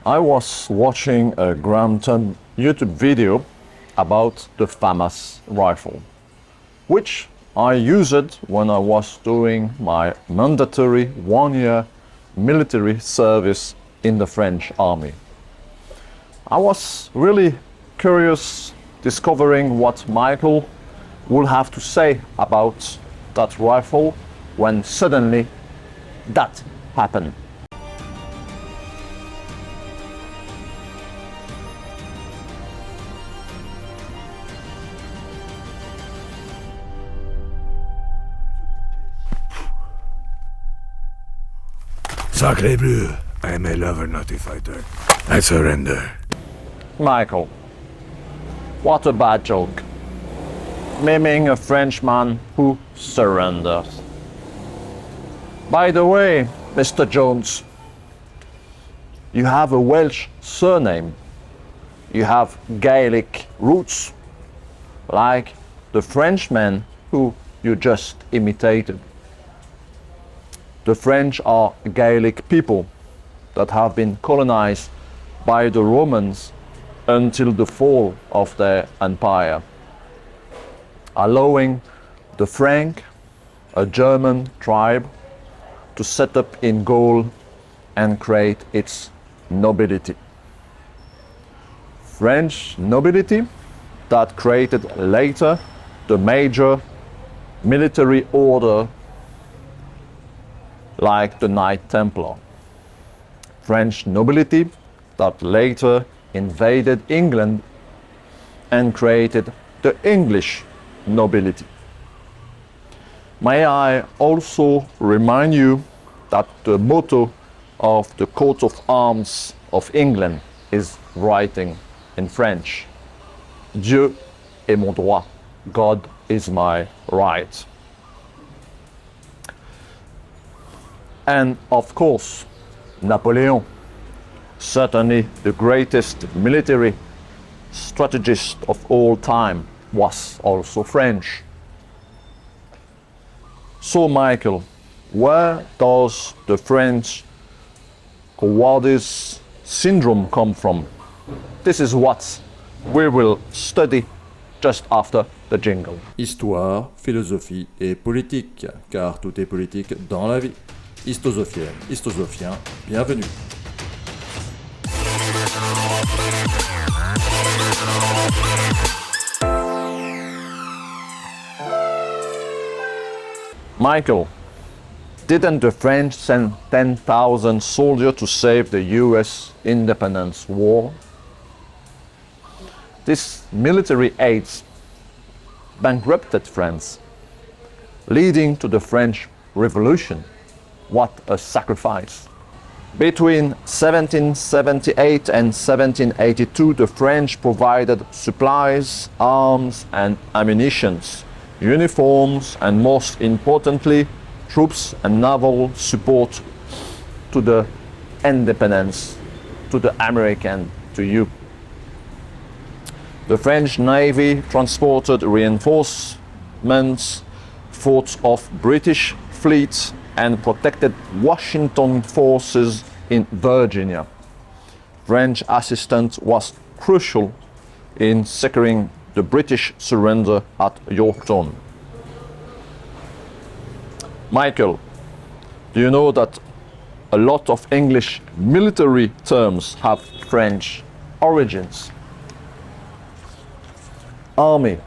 I was watching a Granton YouTube video about the FAMAS rifle, which I used when I was doing my mandatory 1-year military service in the French army. I was really curious discovering what Michael would have to say about that rifle when suddenly that happened. Sacré bleu, I am a lover, not a fighter. I surrender. Michael, what a bad joke. Miming a Frenchman who surrenders. By the way, Mr. Jones, you have a Welsh surname. You have Gaelic roots, like the Frenchman who you just imitated. The French are Gaelic people that have been colonized by the Romans until the fall of their empire, allowing the Frank, a German tribe, to set up in Gaul and create its nobility. French nobility that created later the major military order like the Knight Templar. French nobility that later invaded England and created the English nobility. May I also remind you that the motto of the coat of arms of England is writing in French: Dieu est mon droit, God is my right. And of course, Napoleon, certainly the greatest military strategist of all time, was also French. So Michael, where does the French cowardice syndrome come from? This is what we will study just after the jingle. Histoire, philosophie et politique, car tout est politique dans la vie. Histosophienne, histosophien, bienvenue. Michael, didn't the French send 10,000 soldiers to save the US independence war? This military aid bankrupted France, leading to the French Revolution. What a sacrifice! Between 1778 and 1782, the French provided supplies, arms and ammunition, uniforms, and most importantly, troops and naval support to the independence, to the American, to you. The French Navy transported reinforcements, fought off British fleets, and protected Washington forces in Virginia. French assistance was crucial in securing the British surrender at Yorktown. Michael, do you know that a lot of English military terms have French origins? Army,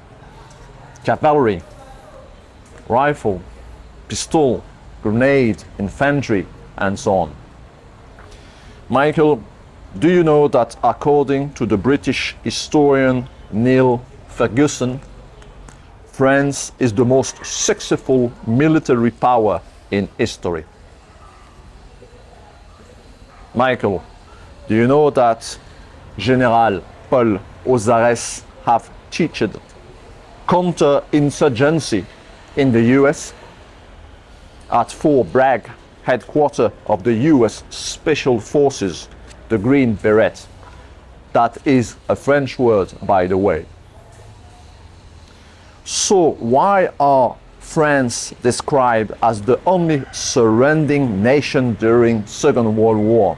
cavalry, rifle, pistol, grenade, infantry, and so on. Michael, do you know that according to the British historian Neil Ferguson, France is the most successful military power in history? Michael, do you know that General Paul Ozares have taught counter-insurgency in the US? At Fort Bragg, headquarters of the US Special Forces, the Green Beret. That is a French word, by the way. So why are France described as the only surrendering nation during Second World War?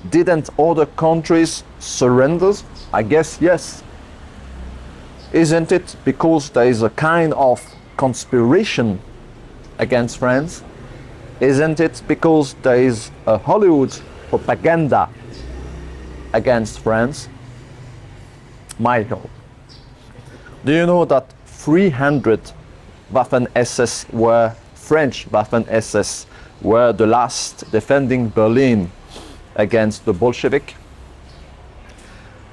Didn't other countries surrender? I guess yes. Isn't it because there is a kind of conspiration against France? Isn't it because there is a Hollywood propaganda against France? Michael, do you know that 300 Waffen-SS were French Waffen-SS were the last defending Berlin against the Bolshevik?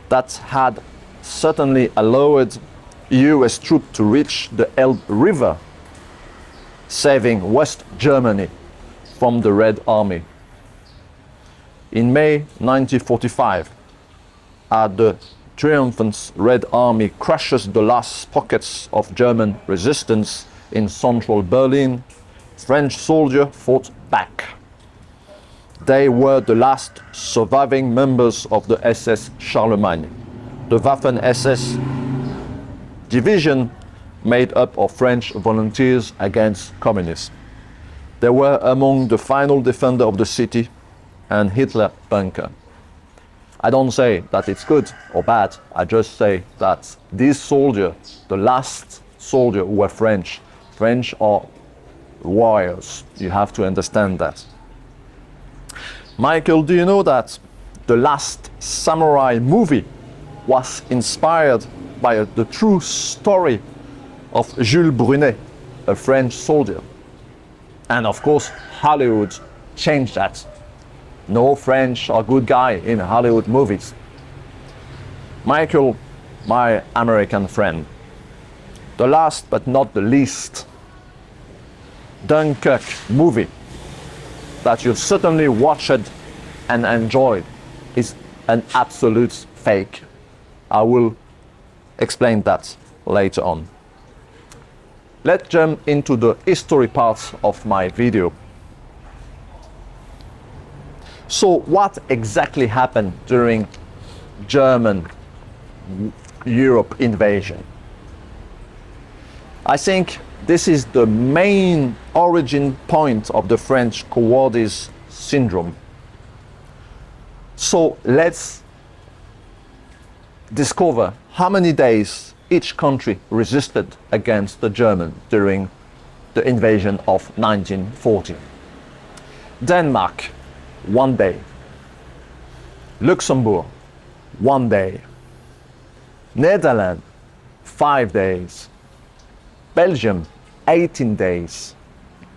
That had certainly allowed US troops to reach the Elbe River, saving West Germany from the Red Army. In May 1945, as the triumphant Red Army crushes the last pockets of German resistance in central Berlin, French soldiers fought back. They were the last surviving members of the SS Charlemagne, the Waffen-SS division made up of French volunteers against communists. They were among the final defenders of the city and Hitler bunker. I don't say that it's good or bad, I just say that these soldiers, the last soldiers who were French are warriors. You have to understand that. Michael, do you know that the last samurai movie was inspired by the true story of Jules Brunet, a French soldier? And of course, Hollywood changed that. No French or good guy in Hollywood movies. Michael, my American friend, the last but not the least Dunkirk movie that you've certainly watched and enjoyed is an absolute fake. I will explain that later on. Let's jump into the history part of my video. So what exactly happened during German Europe invasion? I think this is the main origin point of the French cowardice syndrome. So let's discover how many days each country resisted against the Germans during the invasion of 1940. Denmark, 1 day. Luxembourg, 1 day. Netherlands, 5 days. Belgium, 18 days.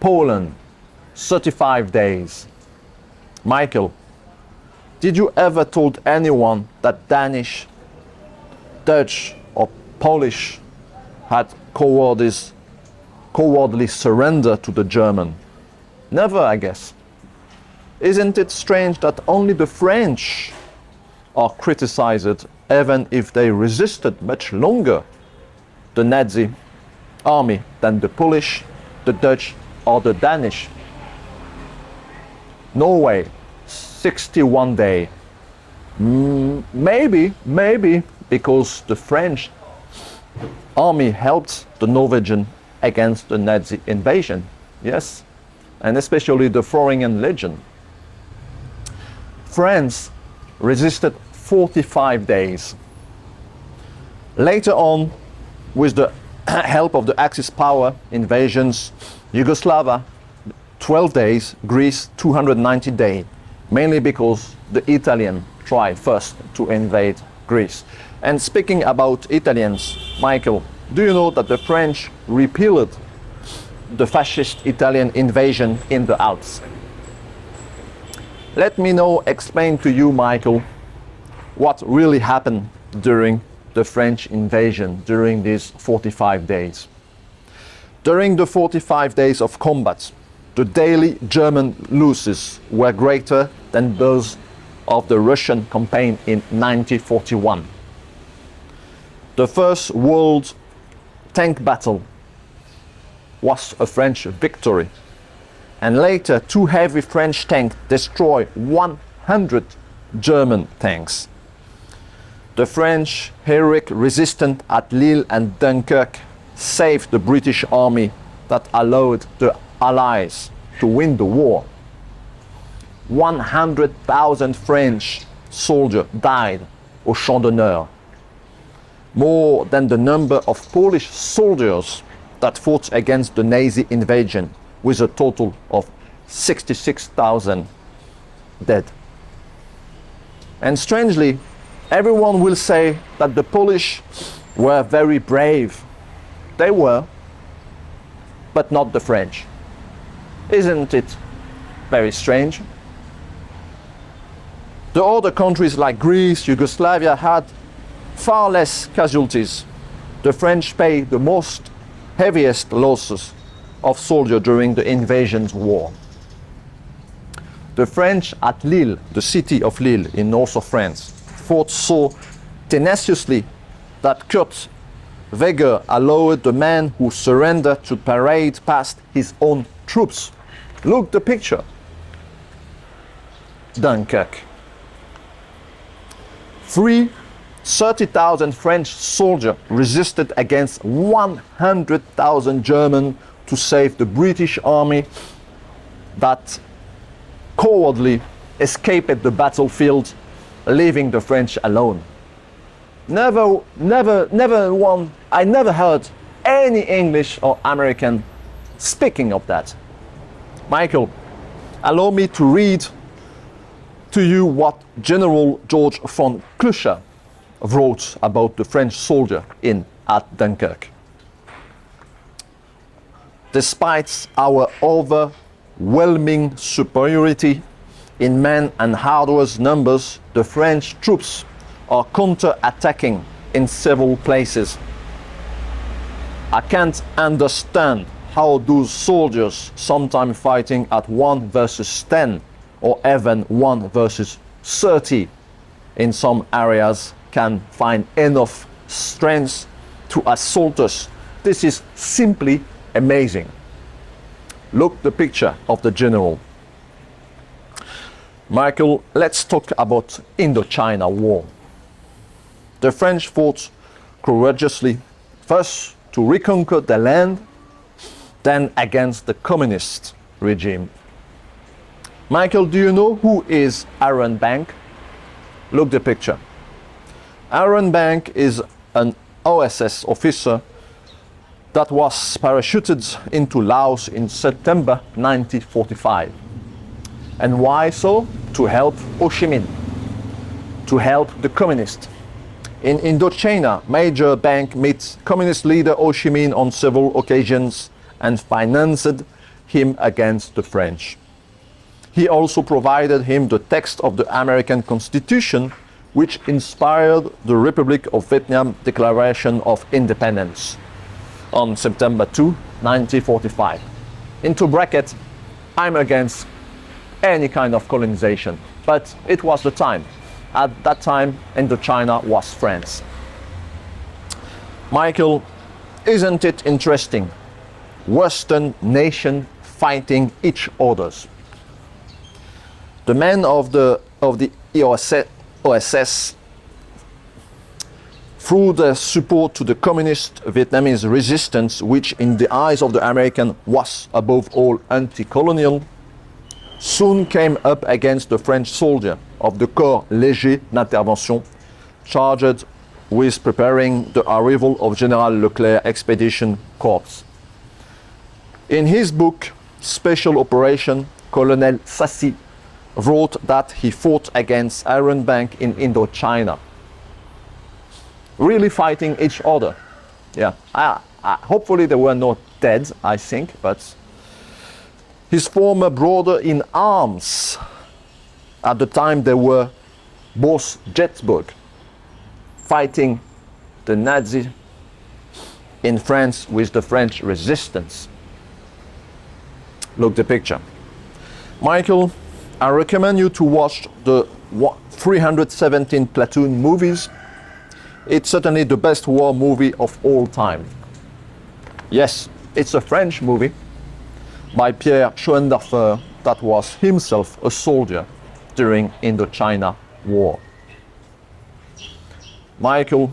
Poland, 35 days. Michael, did you ever told anyone that Danish, Dutch or Polish had cowardly surrender to the German? Never, I guess. Isn't it strange that only the French are criticized even if they resisted much longer the Nazi army than the Polish, the Dutch or the Danish? Norway, 61 days. Maybe because the French army helped the Norwegian against the Nazi invasion. Yes, and especially the Foreign Legion. France resisted 45 days. Later on, with the help of the Axis power invasions, Yugoslavia 12 days, Greece 290 days, mainly because the Italians tried first to invade Greece. And speaking about Italians, Michael, do you know that the French repealed the fascist Italian invasion in the Alps? Let me now explain to you, Michael, what really happened during the French invasion during these 45 days. During the 45 days of combat, the daily German losses were greater than those of the Russian campaign in 1941. The First World Tank Battle was a French victory, and later 2 heavy French tanks destroyed 100 German tanks. The French heroic resistance at Lille and Dunkirk saved the British army that allowed the Allies to win the war. 100,000 French soldiers died au Champ d'Honneur, more than the number of Polish soldiers that fought against the Nazi invasion, with a total of 66,000 dead. And strangely, everyone will say that the Polish were very brave. They were, but not the French. Isn't it very strange? The other countries like Greece, Yugoslavia had far less casualties. The French paid the most heaviest losses of soldiers during the invasion war. The French at Lille, the city of Lille in north of France, fought so tenaciously that Kurt Weger allowed the man who surrendered to parade past his own troops. Look the picture. Dunkirk. 30,000 French soldiers resisted against 100,000 Germans to save the British army that cowardly escaped the battlefield, leaving the French alone. I never heard any English or American speaking of that. Michael, allow me to read to you what General George von Klucher wrote about the French soldier at Dunkirk. Despite our overwhelming superiority in men and hardware numbers, the French troops are counter-attacking in several places. I can't understand how those soldiers, sometimes fighting at 1 versus 10 or even 1 versus 30 in some areas, can find enough strength to assault us. This is simply amazing. Look the picture of the general. Michael, let's talk about Indochina War. The French fought courageously, first to reconquer the land, then against the communist regime. Michael, do you know who is Aaron Bank? Look the picture. Aaron Bank is an OSS officer that was parachuted into Laos in September 1945. And why so? To help Ho Chi Minh, to help the communists. In Indochina, Major Bank met communist leader Ho Chi Minh on several occasions and financed him against the French. He also provided him the text of the American Constitution, which inspired the Republic of Vietnam Declaration of Independence on September 2, 1945. Into bracket, I'm against any kind of colonization, but it was the time. At that time, Indochina was France. Michael, isn't it interesting? Western nations fighting each other. The men of the OSS, through their support to the communist Vietnamese resistance, which in the eyes of the American was above all anti-colonial, soon came up against the French soldier of the Corps Léger d'Intervention, charged with preparing the arrival of General Leclerc Expedition Corps. In his book, Special Operation, Colonel Sassy wrote that he fought against Aaron Bank in Indochina. Really fighting each other. Yeah, hopefully there were no dead, I think, but his former brother in arms, at the time they were both Jetsburg, fighting the Nazi in France with the French resistance. Look the picture. Michael, I recommend you to watch the 317 Platoon movies. It's certainly the best war movie of all time. Yes, it's a French movie by Pierre Schoenhofer that was himself a soldier during Indochina War. Michael,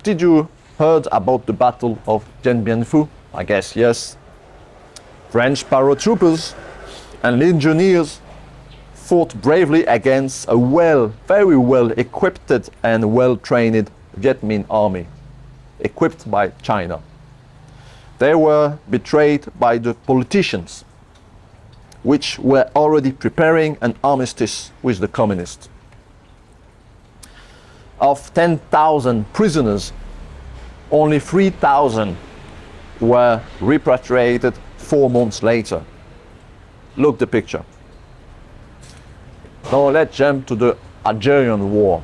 did you heard about the Battle of Dien Bien Phu? I guess yes. French paratroopers and legionnaires fought bravely against a very well equipped and well trained Viet Minh army, equipped by China. They were betrayed by the politicians, which were already preparing an armistice with the communists. Of 10,000 prisoners, only 3,000 were repatriated 4 months later. Look the picture. Now let's jump to the Algerian War.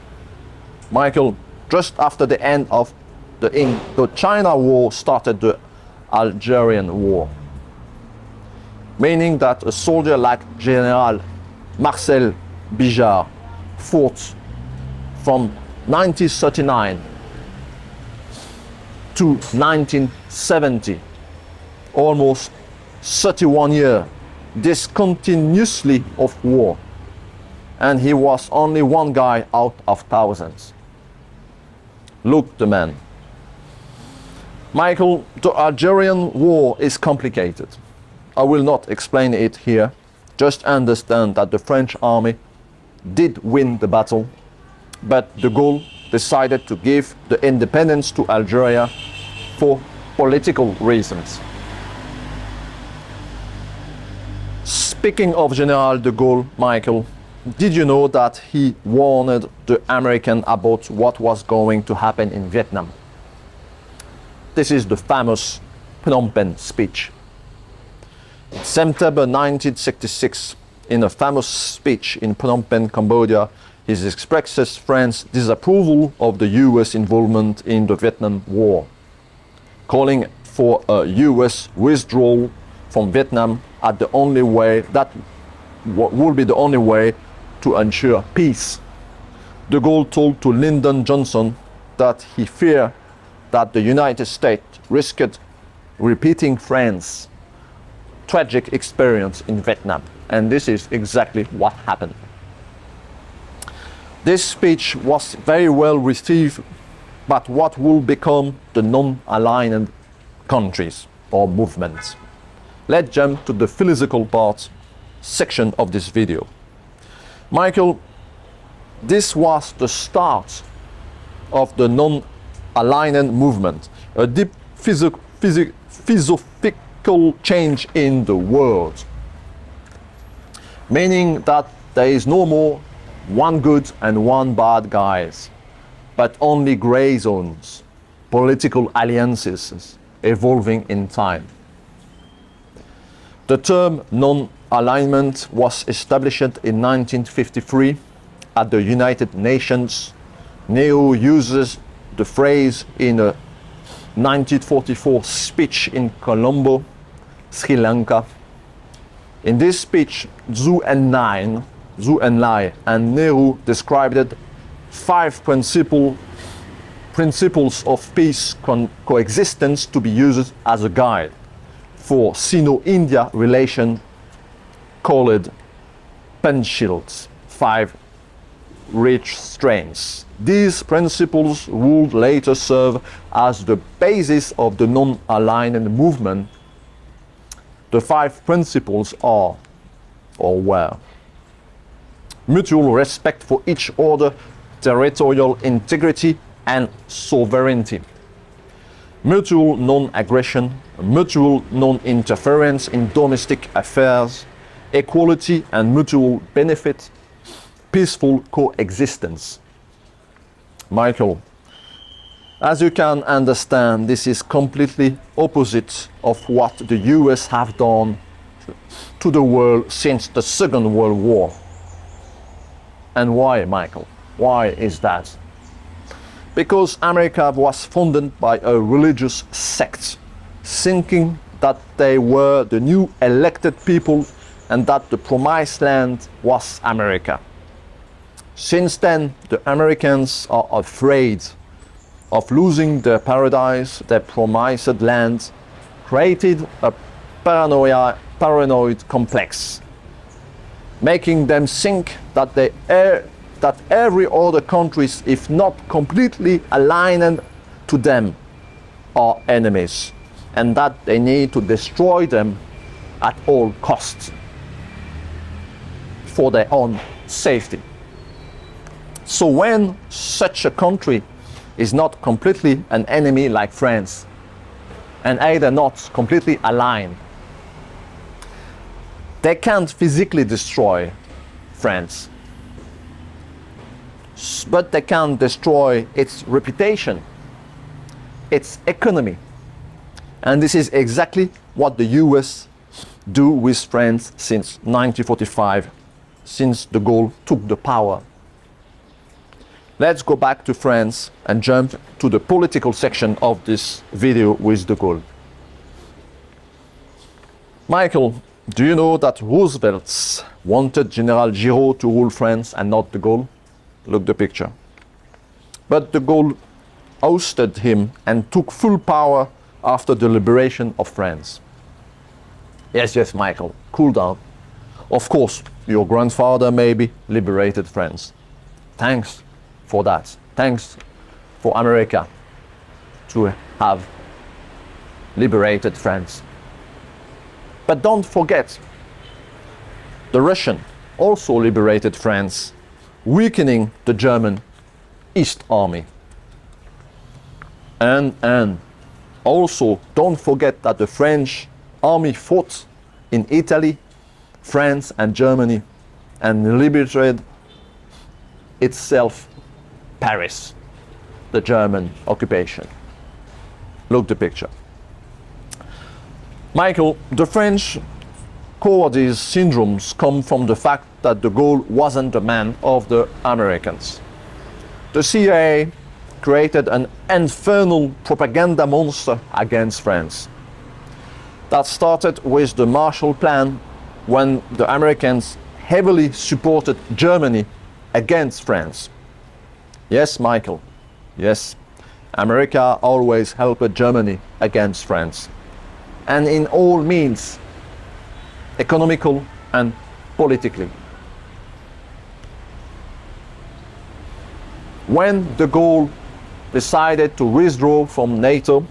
Michael, just after the end of the China War started the Algerian War, meaning that a soldier like General Marcel Bijard fought from 1939 to 1970, almost 31 years, discontinuously of war, and he was only one guy out of thousands. Look the man. Michael, the Algerian War is complicated. I will not explain it here. Just understand that the French army did win the battle, but de Gaulle decided to give the independence to Algeria for political reasons. Speaking of General de Gaulle, Michael, did you know that he warned the Americans about what was going to happen in Vietnam? This is the famous Phnom Penh speech. In September 1966, in a famous speech in Phnom Penh, Cambodia, he expresses France's disapproval of the US involvement in the Vietnam War, calling for a US withdrawal from Vietnam as the only way that would be the only way to ensure peace. De Gaulle told to Lyndon Johnson that he feared that the United States risked repeating France's tragic experience in Vietnam, and this is exactly what happened. This speech was very well received, but what will become the non-aligned countries or movements? Let's jump to the philosophical part section of this video. Michael, this was the start of the non-aligned movement, a deep philosophical change in the world, meaning that there is no more one good and one bad guys, but only gray zones, political alliances evolving in time. The term non-alignment was established in 1953 at the United Nations. Nehru uses the phrase in a 1944 speech in Colombo, Sri Lanka. In this speech, Zhou Enlai and Nehru described 5 principles of peace coexistence to be used as a guide for Sino-India relation called Penshilds, 5 rich strains. These principles would later serve as the basis of the non-aligned movement. The 5 principles are, or were: mutual respect for each other, territorial integrity and sovereignty, mutual non-aggression, mutual non-interference in domestic affairs, equality and mutual benefit, peaceful coexistence. Michael, as you can understand, this is completely opposite of what the US have done to the world since the Second World War. And why, Michael? Why is that? Because America was founded by a religious sect, thinking that they were the new elected people and that the promised land was America. Since then, the Americans are afraid of losing their paradise, their promised land, created a paranoid complex, making them think that that every other countries, if not completely aligned to them, are enemies, and that they need to destroy them at all costs. for their own safety. So when such a country is not completely an enemy like France, and either not completely aligned, they can't physically destroy France, but they can destroy its reputation, its economy. And this is exactly what the US do with France since 1945, since de Gaulle took the power. Let's go back to France and jump to the political section of this video with de Gaulle. Michael, do you know that Roosevelt wanted General Giraud to rule France and not de Gaulle? Look the picture. But de Gaulle ousted him and took full power after the liberation of France. Yes, Michael, cool down. Of course, your grandfather maybe liberated France. Thanks for that. Thanks for America to have liberated France. But don't forget, the Russian also liberated France, weakening the German East Army. And also don't forget that the French army fought in Italy, France and Germany and liberated itself Paris, the German occupation. Look the picture. Michael, the French cowardice syndromes come from the fact that de Gaulle wasn't the man of the Americans. The CIA created an infernal propaganda monster against France. That started with the Marshall Plan, when the Americans heavily supported Germany against France. Yes, Michael, yes, America always helped Germany against France, and in all means, economical and politically. When de Gaulle decided to withdraw from NATO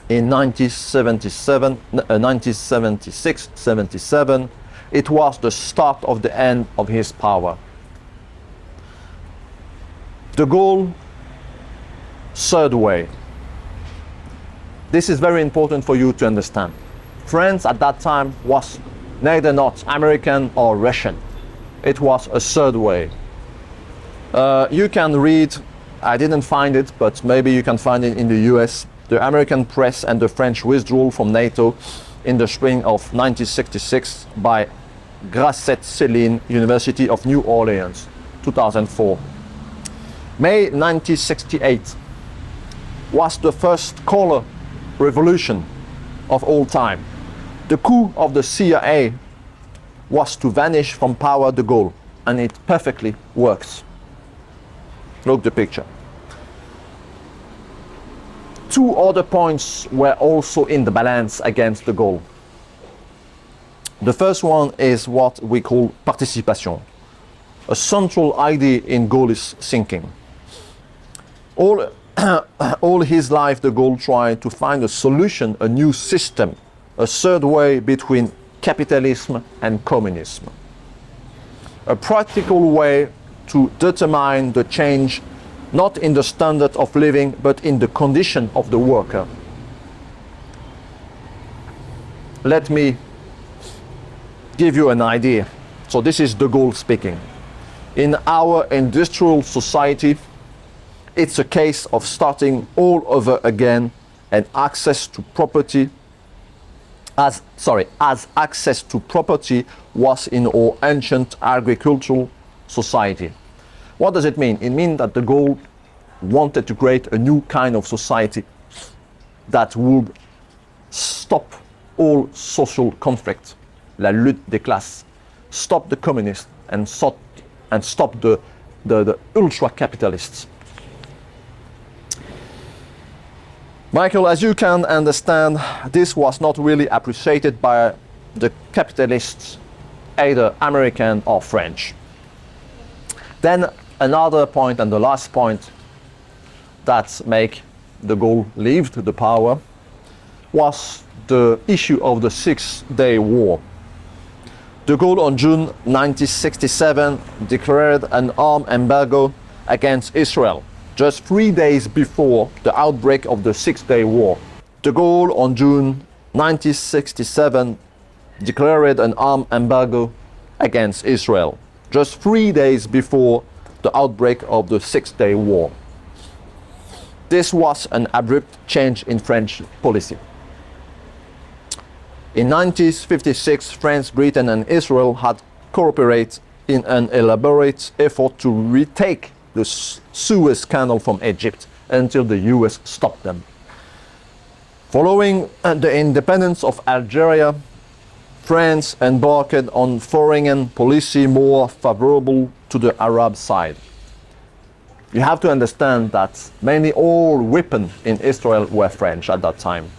in 1976-77, it was the start of the end of his power. De Gaulle, third way. This is very important for you to understand. France at that time was neither not American or Russian. It was a third way. You can read, I didn't find it, but maybe you can find it in the US, the American press and the French withdrawal from NATO in the spring of 1966 by Grasset Céline, University of New Orleans, 2004. May 1968 was the first color revolution of all time. The coup of the CIA was to vanish from power de Gaulle, and it perfectly works. Look the picture. Two other points were also in the balance against de Gaulle. The first one is what we call participation, a central idea in Gaulle's thinking. All his life, de Gaulle tried to find a solution, a new system, a third way between capitalism and communism. A practical way to determine the change, not in the standard of living, but in the condition of the worker. Let me give you an idea. So this is de Gaulle speaking. In our industrial society, it's a case of starting all over again, and access to property as access to property was in our ancient agricultural society. What does it mean? It means that de Gaulle wanted to create a new kind of society that would stop all social conflict, la lutte des classes, stop the communists and stop the ultra-capitalists. Michael, as you can understand, this was not really appreciated by the capitalists, either American or French. Then another point, and the last point, that make de Gaulle leave the power was the issue of the 6-Day War. De Gaulle on June 1967 declared an armed embargo against Israel, just 3 days before the outbreak of the Six-Day War. De Gaulle on June 1967 declared an armed embargo against Israel, just 3 days before the outbreak of the Six-Day War. This was an abrupt change in French policy. In 1956, France, Britain and Israel had cooperated in an elaborate effort to retake the Suez Canal from Egypt until the US stopped them. Following the independence of Algeria, France embarked on foreign policy more favorable to the Arab side. You have to understand that many old weapons in Israel were French at that time.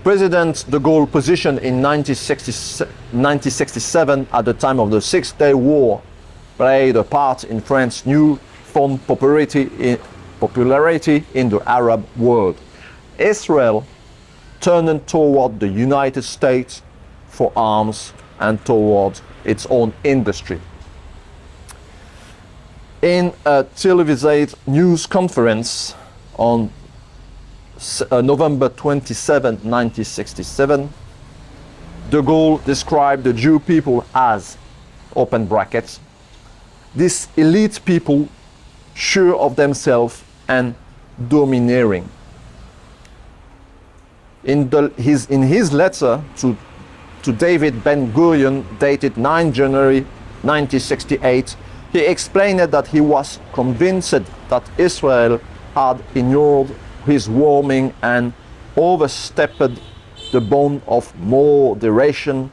President de Gaulle's position in 1967 at the time of the Six-Day War played a part in France's newfound popularity in the Arab world. Israel turned toward the United States for arms and toward its own industry. In a televised news conference on November 27, 1967, de Gaulle described the Jew people as, open brackets, this elite people sure of themselves and domineering. In his letter to David Ben-Gurion, dated 9 January 1968, he explained that he was convinced that Israel had ignored his warning and overstepped the bound of moderation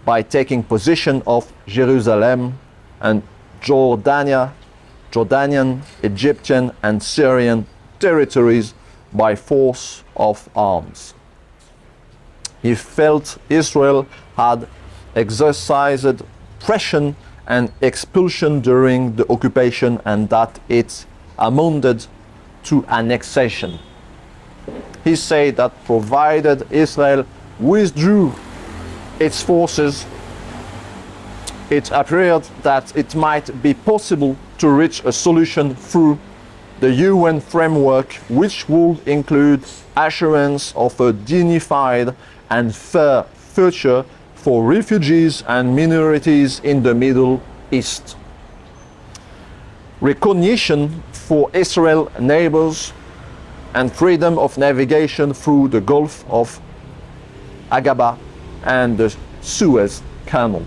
by taking possession of Jerusalem and Jordanian, Egyptian and Syrian territories by force of arms. He felt Israel had exercised pressure and expulsion during the occupation and that it amounted to annexation. He said that provided Israel withdrew its forces, it appeared that it might be possible to reach a solution through the UN framework, which would include assurance of a dignified and fair future for refugees and minorities in the Middle East. Recognition for Israel neighbors and freedom of navigation through the Gulf of Aqaba and the Suez Canal.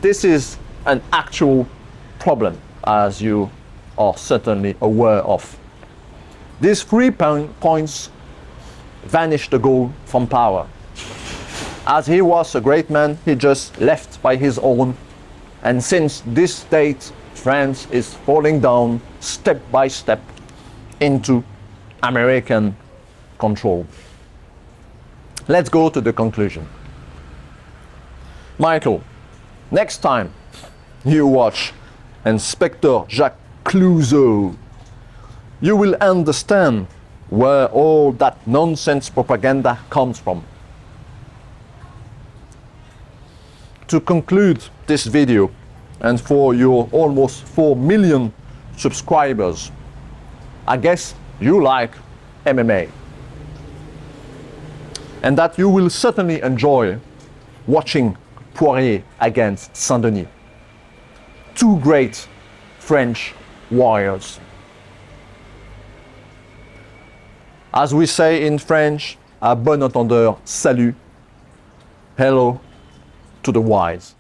This is an actual problem, as you are certainly aware of. These 3 points vanished de Gaulle from power. As he was a great man, he just left by his own, and since this date, France is falling down step by step into American control. Let's go to the conclusion. Michael, next time you watch Inspector Jacques Clouseau, you will understand where all that nonsense propaganda comes from. To conclude this video, and for your almost 4 million subscribers, I guess you like MMA. And that you will certainly enjoy watching Poirier against Saint-Denis. 2 great French warriors. As we say in French, à bon entendeur, salut, hello to the wise.